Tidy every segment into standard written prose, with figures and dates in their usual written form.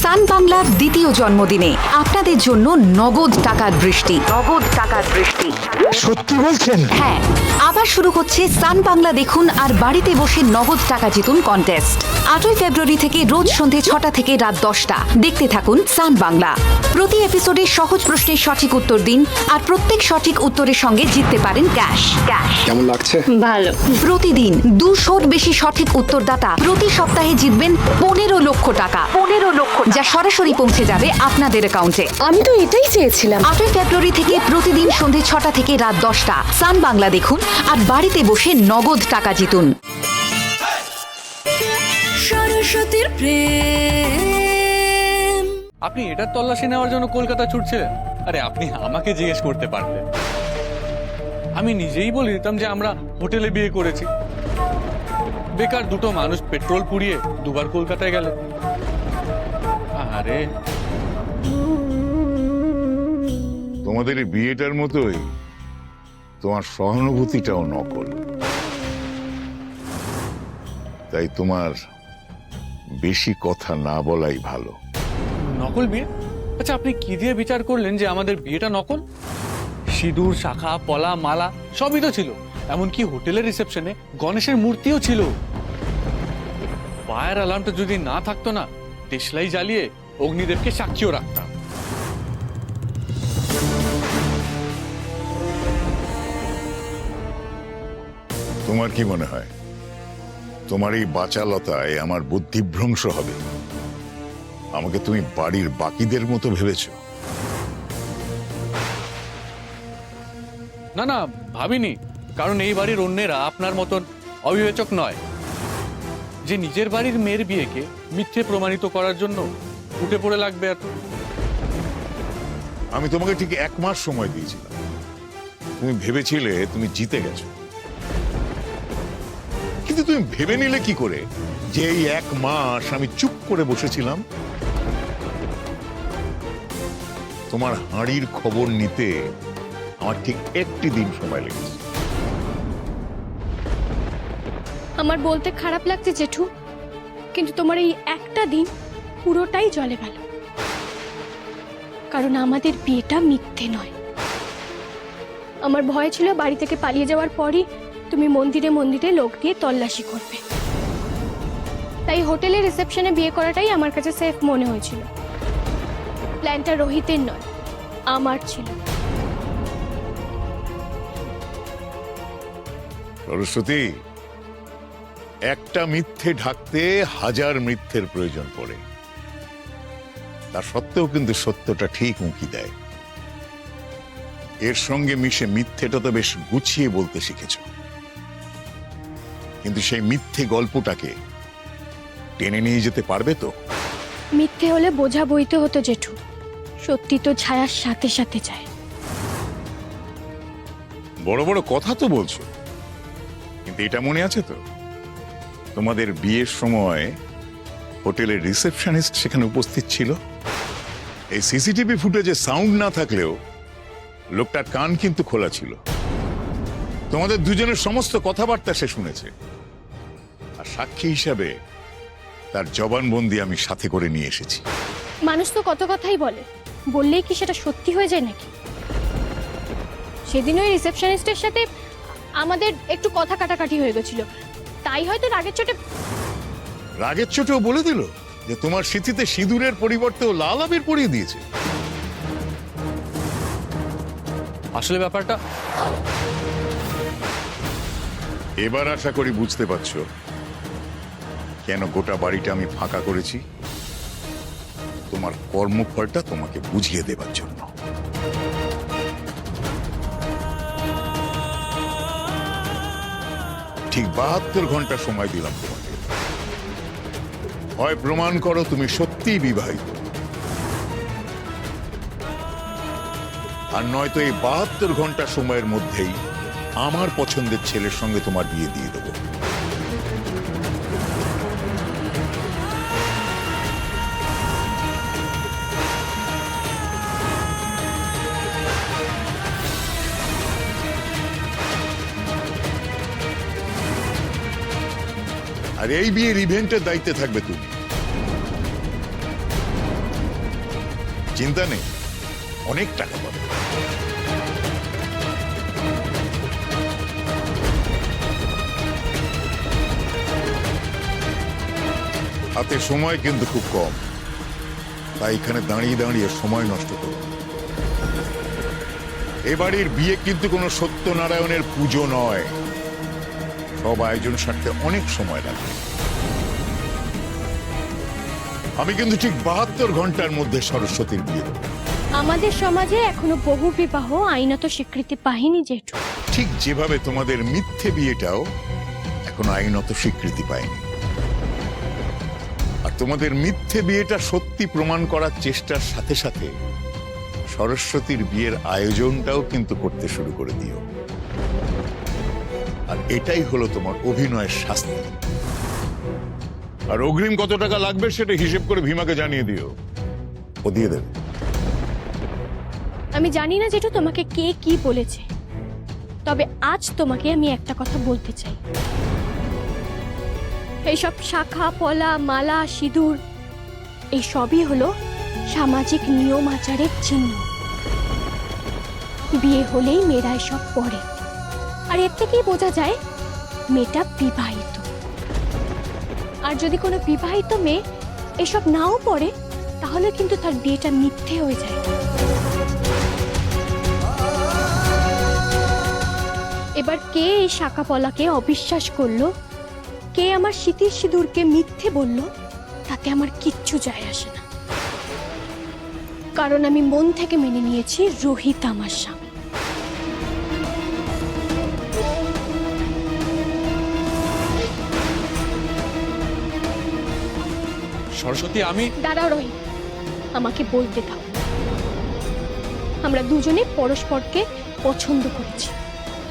সান বাংলার দ্বিতীয় জন্মদিনে আপনাদের জন্য নগদ টাকার বৃষ্টি। সত্যি বলছেন? হ্যাঁ, আবার শুরু হচ্ছে সান বাংলা দেখুন আর বাড়িতে বসে নগদ টাকা জিতুন কন্টেস্ট। 8ই ফেব্রুয়ারি থেকে রোজ সন্ধে 6টা থেকে রাত 10টা দেখতে থাকুন সান বাংলা। প্রতি এপিসোডে সহজ প্রশ্নের সঠিক উত্তর দিন আর প্রত্যেক সঠিক উত্তরের সঙ্গে জিততে পারেন ক্যাশ। কেমন লাগছে? ভালো। প্রতিদিন 200-র বেশি সঠিক উত্তরদাতা প্রতি সপ্তাহে জিতবেন 15 লক্ষ টাকা, যা সরাসরি পৌঁছে যাবে আপনাদের অ্যাকাউন্টে। আমি তো এটাই চেয়েছিলাম। 8ই ফেব্রুয়ারি থেকে প্রতিদিন সন্ধে 6টা থেকে রাত 10টা সান বাংলা দেখুন আর বাড়িতে বসে নগদ টাকা জিতুন। সরস্বতীর প্রেম। আপনি এটার তল্লাশি নেওয়ার জন্য কলকাতা ছুটছিলেন? আরে আপনি আমাকে জিজ্ঞেস করতে পারতেন। আমি নিজেই বলে দিতাম যে আমরা হোটেলে বিয়ে করেছি। বেকার দুটো মানুষ পেট্রোল পুড়িয়ে দুবার কলকাতায় গেল। আরে তোমাদের এই বিয়েটার মতোই তোমার সহানুভূতিটাও নকল। তাই তোমার বেশি কথা না বলাই ভালো। নকল বিয়ে? আচ্ছা, আপনি কি দিয়ে বিচার করলেন যে আমাদের বিয়েটা নকল? সিঁদুর, শাখা, পলা, মালা সবই তো ছিল। এমনকি হোটেলের রিসেপশনে গণেশের মূর্তিও ছিল। ফায়ার অ্যালার্মটা যদি না থাকতো না, দেশলাই জ্বালিয়ে অগ্নিদেবকে সাক্ষীও রাখতাম। তোমার কি মনে হয় তোমার এই বাচালতায় আমার বুদ্ধিভ্রংশ হবে? আমাকে তুমি বাড়ির বাকিদের মতো ভেবেছো? না না, ভাবিনি। কারণ এই বাড়ির অন্যেরা আপনার মতন অবিবেচক নয় যে নিজের বাড়ির মেয়ের বিয়েকে মিথ্যে প্রমাণিত করার জন্য উঠে পড়ে লাগবে এত। আমি তোমাকে ঠিক 1 মাস সময় দিয়েছিলাম। তুমি ভেবেছিলে তুমি জিতে গেছো, কিন্তু তুমি ভেবে নিলে কি করে যে এই 1 মাস আমি চুপ করে বসেছিলাম? তোমার হাঁড়ির খবর নিতে আমার ঠিক 1টি দিন সময় লেগেছে। আমার বলতে খারাপ লাগছে জেঠু, কিন্তু তোমার এই একটা দিন পুরোটাই জলে গেল। কারণ আমাদের বিয়েটা মিথ্যে নয়। আমার ভয় ছিল বাড়ি থেকে পালিয়ে যাওয়ার পরই তুমি মন্দিরে মন্দিরে লোক দিয়ে তল্লাশি করবে। তাই হোটেলের রিসেপশনে বিয়ে করাটাই আমার কাছে সেফ মনে হয়েছিল। প্ল্যানটা রোহিতের নয়, আমার ছিল। সরস্বতী, একটা মিথ্যে ঢাকতে 1000 মিথ্যের প্রয়োজন পড়ে। তা সত্ত্বেও কিন্তু সত্যটা ঠিক উঁকি দেয়। এর সঙ্গে মিশে মিথ্যেটা তো বেশ গুছিয়ে বলতে শিখেছ, কিন্তু সেই মিথ্যে গল্পটাকে টেনে নিয়ে যেতে পারবে তো? মিথ্যে হলে বোঝা বইতে হতো জেঠু, সত্যি তো ছায়ার সাথে সাথে যায়। বড় বড় কথা তো বলছো, কিন্তু এটা মনে আছে তো তোমাদের বিয়ের সময় হোটেলের রিসেপশনিস্ট সেখানে উপস্থিত ছিল? এই সিসিটিভি ফুটেজে সাউন্ড না থাকলেও লোকটার কান কিন্তু খোলা ছিল। তোমাদের দুজনের সমস্ত কথাবার্তা সে শুনেছে, আর সাক্ষী হিসাবে তার জবানবন্দি আমি সাথে করে নিয়ে এসেছি। মানুষ তো কত কথাই বলে, বললেই কি সেটা সত্যি হয়ে যায় নাকি? সেদিন ওই রিসেপশনিস্টের সাথে আমাদের একটু কথা কাটাকাটি হয়ে গেছিল, তাই হয়তো রাগের চোটেও বলে দিল যে তোমার স্মৃতিতে সিঁদুরের পরিবর্তে ও লাল আবির পরিয়ে দিয়েছে। আসলে ব্যাপারটা এবার আশা করি বুঝতে পারছো কেন গোটা বাড়িটা আমি ফাঁকা করেছি। তোমার কর্মফলটা তোমাকে বুঝিয়ে দেবার জন্য। ঠিক 72 ঘন্টা সময় দিলাম তোমাকে। হয় প্রমাণ করো তুমি সত্যিই বিবাহিত, আর নয়তো এই 72 ঘন্টা সময়ের মধ্যেই আমার পছন্দের ছেলের সঙ্গে তোমার বিয়ে দিয়ে দেবো। আর এই বিয়ের ইভেন্টের দায়িত্বে থাকবে তুমি। চিন্তা নেই, অনেক টাকা পাবে। হাতে সময় কিন্তু খুব কম, তাই এখানে দাঁড়িয়ে দাঁড়িয়ে সময় নষ্ট করো না। এ বাড়ির বিয়ে কিন্তু কোনো সত্যনারায়ণের পুজো নয়, সব আয়োজন সারতে অনেক সময় লাগে। আমি কিন্তু ঠিক 72 ঘন্টার মধ্যে সরস্বতীর বিয়ে দেব। আমাদের সমাজে এখনো বহু বিবাহ আইনত স্বীকৃতি পায়নি জেঠু। ঠিক যেভাবে তোমাদের মিথ্যে বিয়েটাও এখনো আইনত স্বীকৃতি পায়নি। আর তোমাদের মিথ্যে বিয়েটা সত্যি প্রমাণ করার চেষ্টার সাথে সাথে সরস্বতীর বিয়ের আয়োজনটাও কিন্তু করতে শুরু করে দিও। আর এটাই হলো তোমার অভিনয়ের শাস্তি। আর অগ্রিম কত টাকা লাগবে সেটা হিসেব করে ভীমাকে জানিয়ে দিও, ও দিয়ে দেবে। আমি জানি না জেঠু তোমাকে কে কি বলেছে, তবে আজ তোমাকে আমি একটা কথা বলতে চাই। এইসব শাখা পলা মালা সিঁদুর এই সবই হলো সামাজিক নিয়ম আচারের চিহ্ন। বিয়ে হলেই মেয়েরা এসব পরে, আর এর থেকেই বোঝা যায় মেয়েটা বিবাহিত। আর যদি কোনো বিবাহিত মেয়ে এসব নাও পড়ে, তাহলে কিন্তু তার বিয়েটা মিথ্যে হয়ে যায়। এবার কে এই শাখা পলাকে অবিশ্বাস করলো, কে আমার স্মৃতির সিঁদুরকে মিথ্যে বলল, তাতে আমার কিচ্ছু যায় আসে না। কারণ আমি মন থেকে মেনে নিয়েছি রোহিত আমার স্বামী। সরস্বতী, আমি দাঁড়াও রোহিত, আমাকে বলতে দাও। আমরা দুজনে পরস্পরকে পছন্দ করেছি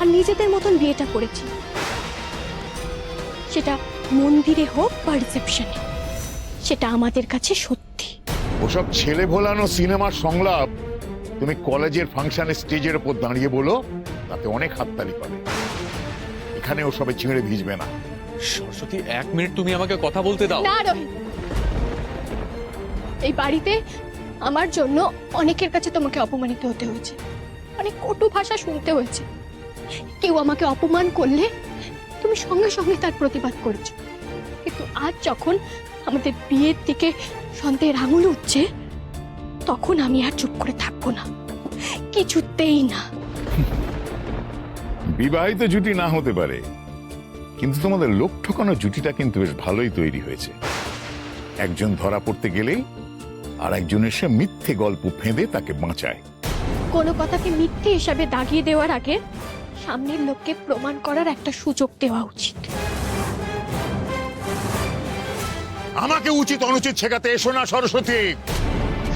আর নিজেদের মতন বিয়েটা করেছি, সেটা মন্দিরে হোক বা রিসেপশনে, সেটা আমাদের কাছে সত্যি। ওসব ছেলে ভোলানো সিনেমার সংলাপ তুমি কলেজের ফাংশনের স্টেজের উপর দাঁড়িয়ে বলো, তাতে অনেক হাততালি পাবে। এখানে ওসবে ছিঁড়ে ভিজবে না। সরস্বতী, 1 মিনিট তুমি আমাকে কথা বলতে দাও। না রোহিত, এই বাড়িতে আমার জন্য অনেকের কাছে তোমাকে অপমানিত হতে হয়েছে, অনেক কটু ভাষা শুনতে হয়েছে। কেউ আমাকে অপমান করলে তুমি সঙ্গে সঙ্গে তার প্রতিবাদ করেছো, কিন্তু আজ যখন আমাদের বিয়ের দিকে সন্দেহের আঙুল উঠছে, তখন আমি আর চুপ করে থাকবো না, কিছুতেই না। বিবাহিত জুটি না হতে পারে, কিন্তু তোমাদের লোক ঠকানো জুটিটা কিন্তু বেশ ভালোই তৈরি হয়েছে। একজন ধরা পড়তে গেলেই আর একজনের সে মিথ্যে গল্প ফেঁদে তাকে বাঁচায়। কোনো কথাকে মিথ্যে হিসাবে দাগিয়ে দেওয়ার আগে সামনের লোককে প্রমাণ করার একটা সুযোগ দেওয়া উচিত। আমাকে উচিত অনুচিত শেখাতে এসো না সরস্বতী।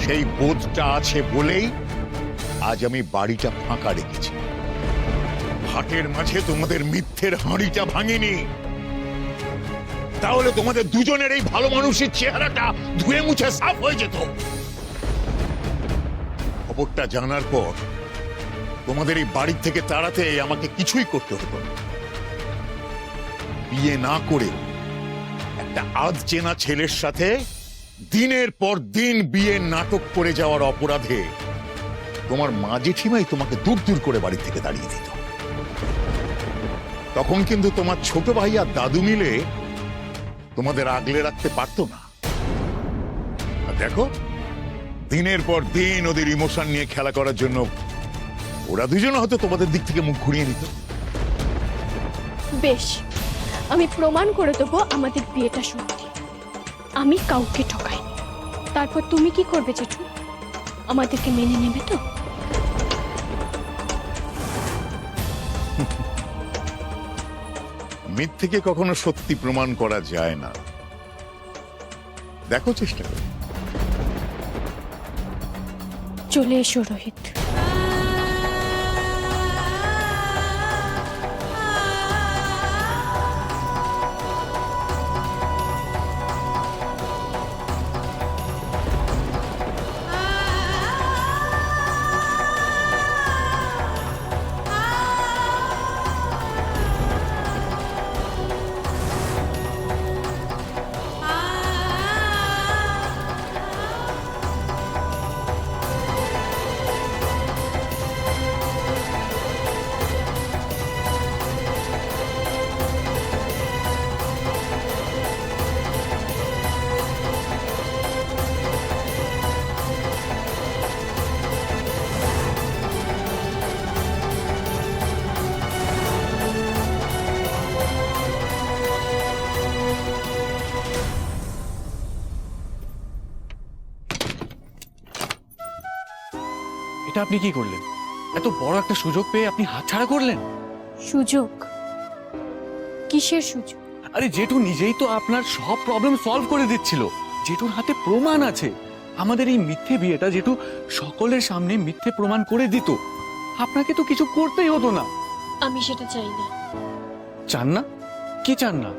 সেই বোধটা আছে বলেই আজ আমি বাড়িটা ফাঁকা রেখেছি। হাটের মাঝে তোমাদের মিথ্যের হাঁড়িটা ভাঙিনি, তাহলে তোমাদের দুজনের এই ভালো মানুষের চেহারাটা ধুয়ে মুছে সাফ হয়ে যেত। খবরটা জানার পর তোমাদের এই বাড়ি থেকে তাড়াতে আমাকে কিছুই করতে হতো না। বিয়ে না করে একটা আধ চেনা ছেলের সাথে দিনের পর দিন বিয়ের নাটক করে যাওয়ার অপরাধে তোমার মা জেঠিমাই তোমাকে দূর দূর করে বাড়ি থেকে দাঁড়িয়ে দিত। তখন কিন্তু তোমার ছোট ভাই আর দাদু মিলে তোমাদের আগলে রাখতে পারতো না। আর দেখো, দিনের পর দিন ওদের ইমোশন নিয়ে খেলা করার জন্য ওরা দুজন হয়তো তোমাদের দিক থেকে মুখ ঘুরিয়ে নিত। বেশ, আমি প্রমাণ করে দেবো আমাদের বিয়েটা সত্যি, আমি কাউকে ঠকাইনি। তারপর তুমি কি করবে জেঠু? আমাদেরকে মেনে নেবে তো? মিথ্যেকে কখনো সত্যি প্রমাণ করা যায় না। দেখো চেষ্টা করো। চলে এসো রোহিত। এটা আপনি কি করলেন? এত বড় একটা সুযোগ পেয়ে আপনি হাতছাড়া করলেন? সুযোগ? কিসের সুযোগ? আরে জেঠু নিজেই তো আপনার সব প্রবলেম সলভ করে দিচ্ছিল। জেঠুর হাতে প্রমাণ আছে। আমাদের এই মিথ্যে বিয়েটা জেঠু সকলের সামনে মিথ্যে প্রমাণ করে দিত। আপনাকে তো কিছু করতেই হতো না। আমি সেটা চাই না। চান না? কি চান না?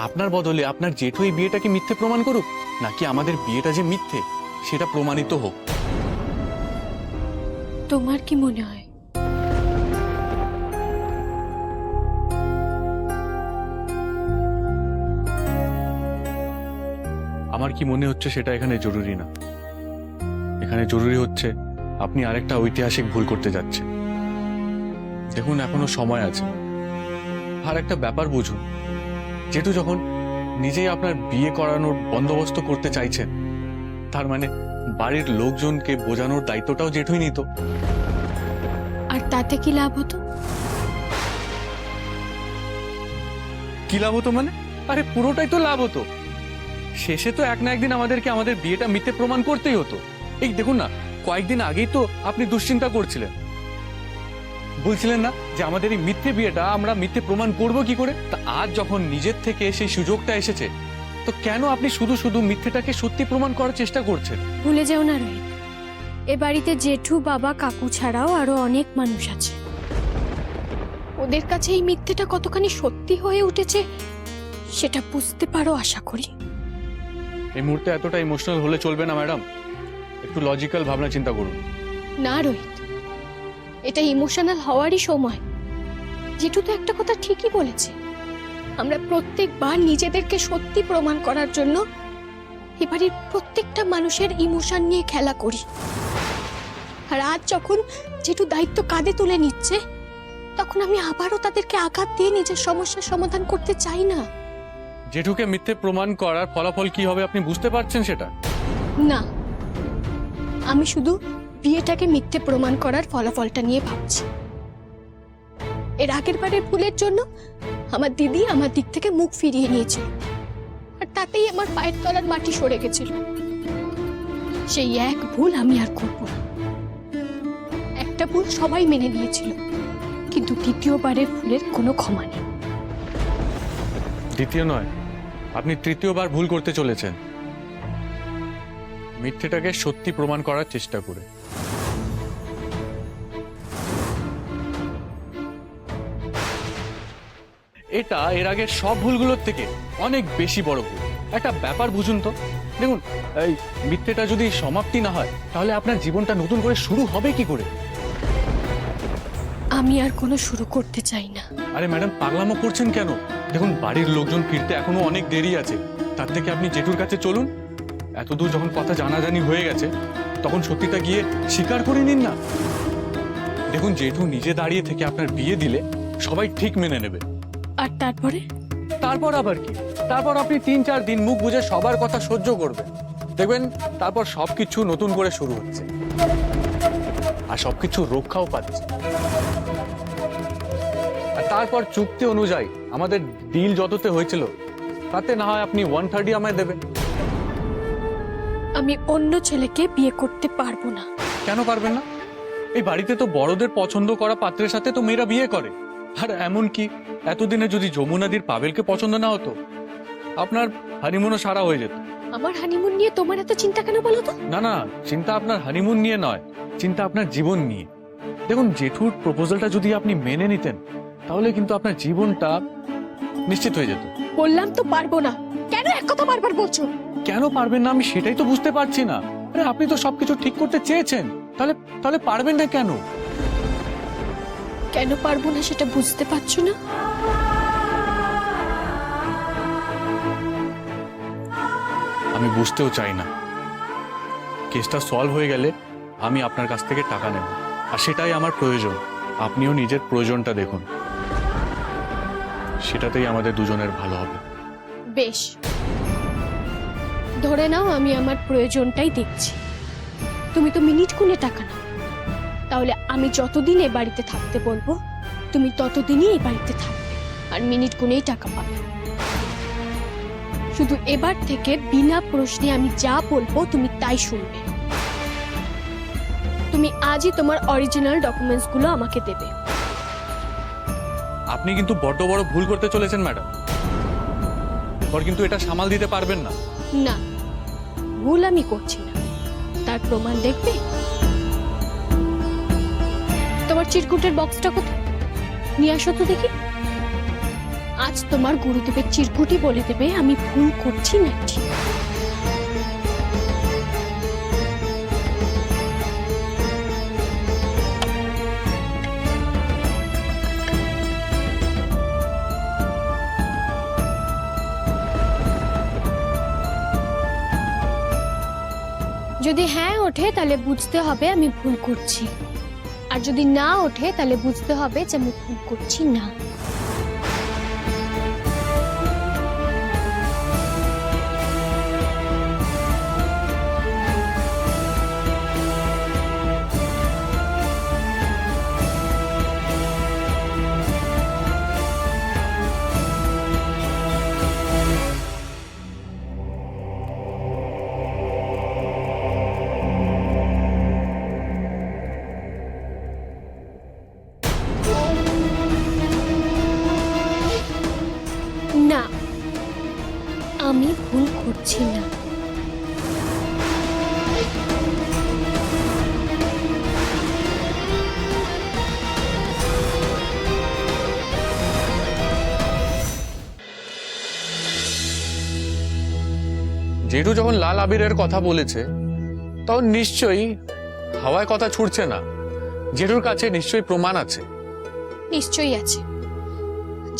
আপনার বদলে আপনার জেঠু এই বিয়েটাকে মিথ্যে প্রমাণ করুক, নাকি আমাদের বিয়েটা যে মিথ্যে সেটা প্রমাণিত হোক? তোমার কি মনে হয়? আমার কি মনে হচ্ছে সেটা এখানে জরুরি না। এখানে জরুরি হচ্ছে আপনি আরেকটা ঐতিহাসিক ভুল করতে যাচ্ছেন। দেখুন, এখনো সময় আছে। আর একটা ব্যাপার বুঝুন, যেহেতু যখন নিজেই আপনার বিয়ে করানোর বন্দোবস্ত করতে চাইছেন, তার মানে বাড়ির লোকজনকে বোঝানোর দায়িত্বটাও জেঠুই নিত। আর তাতে কি লাভ হতো? কি লাভ হতো মানে? আরে পুরোটাই তো লাভ হতো। শেষে তো এক না একদিন আমাদেরকে আমাদের বিয়েটা মিথ্যে প্রমাণ করতেই হতো। এই দেখুন না, কয়েকদিন আগেই তো আপনি দুশ্চিন্তা করছিলেন, বলছিলেন না যে আমাদের এই মিথ্যে বিয়েটা আমরা মিথ্যে প্রমাণ করব কি করে। তা আজ যখন নিজের থেকে সেই সুযোগটা এসেছে, তো কেন আপনি শুধু শুধু মিথ্যেটাকে সত্যি প্রমাণ করার চেষ্টা করছেন? ভুলে যেও না রোহিত, এ বাড়িতে জেঠু, বাবা, কাকু ছাড়াও আরো অনেক মানুষ আছে। ওদের কাছে এই মিথ্যেটা কতখানি সত্যি হয়ে উঠেছে সেটা বুঝতে পারো আশা করি। এই মুহূর্তে এতটা ইমোশনাল হলে চলবে না ম্যাডাম। একটু লজিক্যাল ভাবনা চিন্তা করুন। না রোহিত, এটা ইমোশনাল হওয়ারই সময়। জেঠু তো একটা কথা ঠিকই বলেছে, আমরা প্রত্যেকবার নিজেদেরকে সত্যি প্রমাণ করার জন্য এবারের প্রত্যেকটা মানুষের ইমোশন নিয়ে খেলা করি। আর আজ যখন জেঠু দায়িত্ব কাঁধে তুলে নিচ্ছে, তখন আমি আবারও তাদেরকে আঘাত দিয়ে নিজের সমস্যার সমাধান করতে চাই না। জেঠুকে মিথ্যে প্রমাণ করার ফলাফল কি হবে আপনি বুঝতে পারছেন সেটা? না, আমি শুধু বিয়েটাকে মিথ্যে প্রমাণ করার ফলাফলটা নিয়ে ভাবছি। এর আগের বারের ভুলের জন্য আমার দিদি আমার দিক থেকে মুখ ফিরিয়ে নিয়েছিল, আর তাতেই আমার পায়ের তলার মাটি সরে গেছিল। সেই এক ভুল আমি আর করব না। একটা ভুল সবাই মেনে নিয়েছিল, কিন্তু দ্বিতীয়বারের ভুলের কোনো ক্ষমা নেই। দ্বিতীয় নয়, আপনি তৃতীয়বার ভুল করতে চলেছেন, মিথ্যেটাকে সত্যি প্রমাণ করার চেষ্টা করে। এটা এর আগের সব ভুলগুলোর থেকে অনেক বেশি বড় ভুল। একটা ব্যাপার বুঝুন তো, দেখুন, এই মিথ্যেটা যদি সমাপ্তি না হয়, তাহলে আপনার জীবনটা নতুন করে শুরু হবে কি করে? আমি আর কোনো শুরু করতে চাই না। আরে ম্যাডাম, পাগলামো করছেন কেন? দেখুন, বাড়ির লোকজন ফিরতে এখনো অনেক দেরি আছে। তার থেকে আপনি জেঠুর কাছে চলুন। এতদূর যখন কথা জানাজানি হয়ে গেছে, তখন সত্যিটা গিয়ে স্বীকার করে নিন না। দেখুন, জেঠু নিজে দাঁড়িয়ে থেকে আপনার বিয়ে দিলে সবাই ঠিক মেনে নেবে। আর তারপরে? তারপর আবার কি? তারপর আপনি 3-4 দিন মুখ বুজে সবার কথা সহ্য করবেন। দেখবেন তারপর সবকিছু নতুন করে শুরু হচ্ছে, আর সবকিছু রক্ষাও পাচ্ছে। আর তারপর চুক্তি অনুযায়ী আমাদের ডিল যততে হয়েছিল, তাতে না হয় আপনি 1/3 আমায় দেবেন। আমি অন্য ছেলেকে বিয়ে করতে পারবো না। কেন পারবেন না? এই বাড়িতে তো বড়দের পছন্দ করা পাত্রের সাথে তো মেয়েরা বিয়ে করে। আর এমন কি, এতদিনে যদি যমুনাদির পাবেলকে পছন্দ না হতো, আপনার হানিমুনও সারা হয়ে যেত। আমার হানিমুন নিয়ে তোমার এত চিন্তা কেন বলো তো? না না, চিন্তা আপনার হানিমুন নিয়ে নয়, চিন্তা আপনার জীবন নিয়ে। দেখুন, জেঠুর প্রপোজালটা যদি আপনি মেনে নিতেন, তাহলে কিন্তু আপনার জীবনটা নিশ্চিত হয়ে যেত। বললাম তো পারবো না। কেন এক কথা বারবার বলছো? কেন পারবেন না আমি সেটাই তো বুঝতে পারছি না। আরে আপনি তো সবকিছু ঠিক করতে চেয়েছেন, তাহলে তাহলে পারবেন না কেন? কেন পারবো না সেটা বুঝতে পারছো না? আমি বুঝতেও চাই না। কেসটা সলভ হয়ে গেলে আমি আপনার কাছ থেকে টাকা নেব, আর সেটাই আমার প্রয়োজন। আপনিও নিজের প্রয়োজনটা দেখুন, সেটাতেই আমাদের দুজনের ভালো হবে। বেশ, ধরে নাও আমি আমার প্রয়োজনটাই দেখছি। তুমি তো মিনিট গুনে টাকা নাও, তাহলে আমি যতদিন এ বাড়িতে থাকতে বলবো, তুমি ততদিনই এই বাড়িতে থাকবে, আর মিনিট গুনেই টাকা পাবে। শুধু এবার থেকে বিনা প্রশ্নে আমি যা বলবো তুমি তাই শুনবে। তুমি আজই তোমার অরিজিনাল ডকুমেন্টসগুলো আমাকে দেবে। আপনি কিন্তু বড্ড বড় ভুল করতে চলেছেন ম্যাডাম। এরপর কিন্তু এটা সামাল দিতে পারবেন না। না, ভুল আমি করছি না, তার প্রমাণ দেখবে। তোমার চিরকুটের বক্সটা কোথায়, নিয়ে আসো তো দেখি। আজ তোমার গুরুদেবের চিরকুটই বলে দেবে আমি ভুল করছি না ঠিক। যদি হ্যাঁ ওঠে তাহলে বুঝতে হবে আমি ভুল করছি, আর যদি না ওঠে তাহলে বুঝতে হবে যে আমি ভুল করছি না। না, আমি ভুল করছি না। জেঠু যখন লাল আবিরের কথা বলেছে তখন নিশ্চয়ই হাওয়ায় কথা ছুটছে না। জেঠুর কাছে নিশ্চয়ই প্রমাণ আছে। নিশ্চয়ই আছে।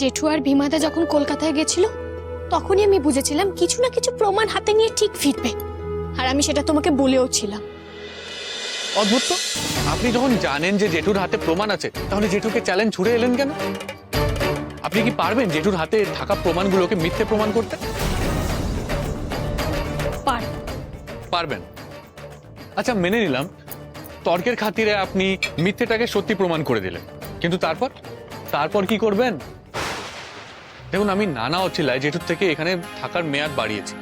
জেঠু আর ভীমাদা যখন কলকাতায় গেছিল তখনই আমি বুঝেছিলাম কিছু না কিছু প্রমাণ হাতে নিয়ে ঠিক ফিরবে, আর আমি সেটা তোমাকে বলেও ছিলাম। অদ্ভুত তো, আপনি যখন জানেন যে জেঠুর হাতে প্রমাণ আছে তাহলে জেঠুকে চ্যালেঞ্জ ছুড়ে এলেন কেন? আপনি কি পারবেন জেঠুর হাতে থাকা প্রমাণগুলোকে মিথ্যে প্রমাণ করতে? পারবেন। আচ্ছা, মেনে নিলাম তর্কের খাতিরে আপনি মিথ্যেটাকে সত্যি প্রমাণ করে দিলেন, কিন্তু তারপর কি করবেন? দেখুন, আমি নানা অছিলায় জেঠুর থেকে এখানে থাকার মেয়াদ বাড়িয়েছি,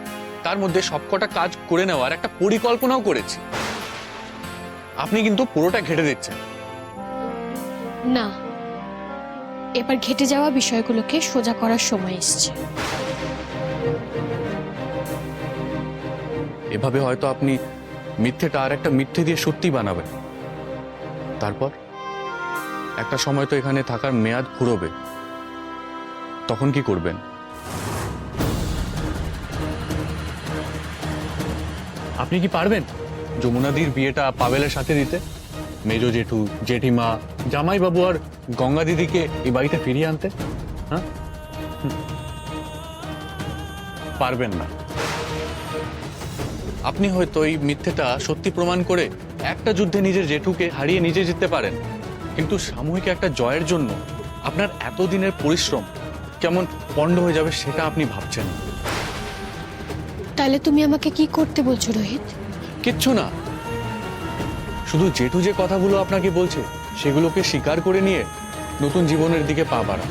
তার মধ্যে সবকটা কাজ করে নেওয়ার একটা পরিকল্পনাও করেছি। আপনি কিন্তু পুরোটা ঘেটে দিচ্ছেন। না, এবার ঘেটে যাওয়া বিষয়গুলোকে সোজা করার সময় এসেছে। এভাবে হয়তো আপনি মিথ্যেটা আর একটা মিথ্যে দিয়ে সত্যি বানাবেন। তারপর একটা সময় তো এখানে থাকার মেয়াদ ফুরোবে, তখন কি করবেন? আপনি কি পারবেন যমুনাদির বিয়েটা পাবেলের সাথে দিতে? মেজো জেঠু, জেঠিমা, জামাইবাবু আর গঙ্গা দিদিকে এই বাড়িতে ফিরিয়ে আনতে? হ্যাঁ, পারবেন না। আপনি হয়তো এই মিথ্যেটা সত্যি প্রমাণ করে একটা যুদ্ধে নিজের জেঠুকে হারিয়ে নিজে জিততে পারেন, কিন্তু সাময়িক একটা জয়ের জন্য আপনার এতদিনের পরিশ্রম কেমন পণ্ড হয়ে যাবে সেটা আপনি ভাবছেন। তাহলে তুমি আমাকে কি করতে বলছো রোহিত? কিচ্ছু না, শুধু জেঠু যে কথাগুলো আপনাকে বলছে সেগুলোকে স্বীকার করে নিয়ে নতুন জীবনের দিকে পা বাড়ান।